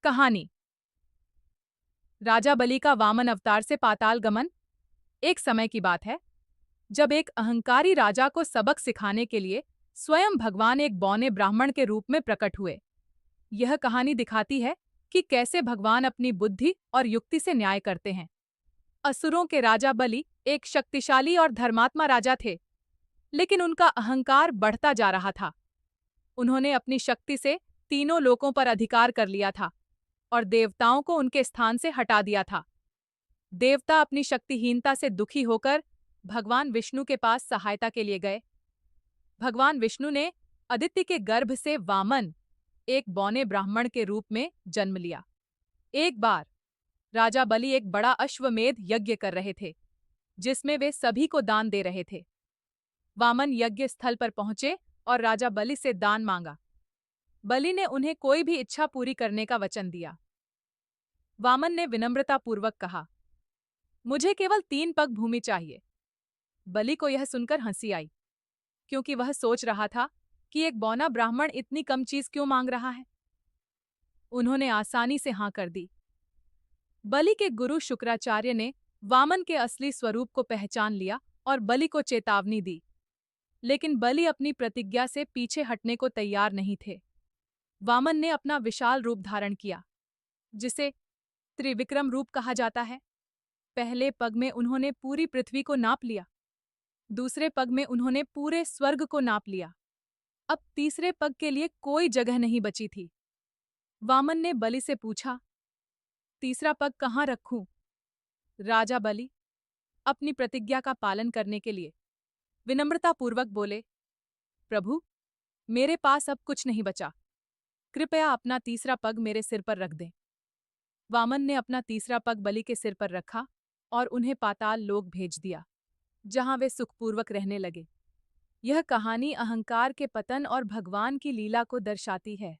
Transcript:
कहानी राजा बलि का वामन अवतार से पाताल गमन। एक समय की बात है जब एक अहंकारी राजा को सबक सिखाने के लिए स्वयं भगवान एक बौने ब्राह्मण के रूप में प्रकट हुए। यह कहानी दिखाती है कि कैसे भगवान अपनी बुद्धि और युक्ति से न्याय करते हैं। असुरों के राजा बलि एक शक्तिशाली और धर्मात्मा राजा थे, लेकिन उनका अहंकार बढ़ता जा रहा था। उन्होंने अपनी शक्ति से तीनों लोकों पर अधिकार कर लिया था और देवताओं को उनके स्थान से हटा दिया था। देवता अपनी शक्तिहीनता से दुखी होकर भगवान विष्णु के पास सहायता के लिए गए। भगवान विष्णु ने अदिति के गर्भ से वामन, एक बौने ब्राह्मण के रूप में जन्म लिया। एक बार राजा बलि एक बड़ा अश्वमेध यज्ञ कर रहे थे, जिसमें वे सभी को दान दे रहे थे। वामन यज्ञ स्थल पर पहुंचे और राजा बलि से दान मांगा। बलि ने उन्हें कोई भी इच्छा पूरी करने का वचन दिया। वामन ने विनम्रतापूर्वक कहा, मुझे केवल 3 पग भूमि चाहिए। बलि को यह सुनकर हंसी आई, क्योंकि वह सोच रहा था कि एक बौना ब्राह्मण इतनी कम चीज क्यों मांग रहा है। उन्होंने आसानी से हां कर दी। बलि के गुरु शुक्राचार्य ने वामन के असली स्वरूप को पहचान लिया और बलि को चेतावनी दी, लेकिन बलि अपनी प्रतिज्ञा से पीछे हटने को तैयार नहीं थे। वामन ने अपना विशाल रूप धारण किया, जिसे त्रिविक्रम रूप कहा जाता है। पहले पग में उन्होंने पूरी पृथ्वी को नाप लिया, दूसरे पग में उन्होंने पूरे स्वर्ग को नाप लिया। अब तीसरे पग के लिए कोई जगह नहीं बची थी। वामन ने बलि से पूछा, तीसरा पग कहाँ रखूं? राजा बलि अपनी प्रतिज्ञा का पालन करने के लिए विनम्रतापूर्वक बोले, प्रभु, मेरे पास अब कुछ नहीं बचा। कृपया अपना तीसरा पग मेरे सिर पर रख दें। वामन ने अपना तीसरा पग बलि के सिर पर रखा और उन्हें पाताल लोक भेज दिया, जहां वे सुखपूर्वक रहने लगे। यह कहानी अहंकार के पतन और भगवान की लीला को दर्शाती है।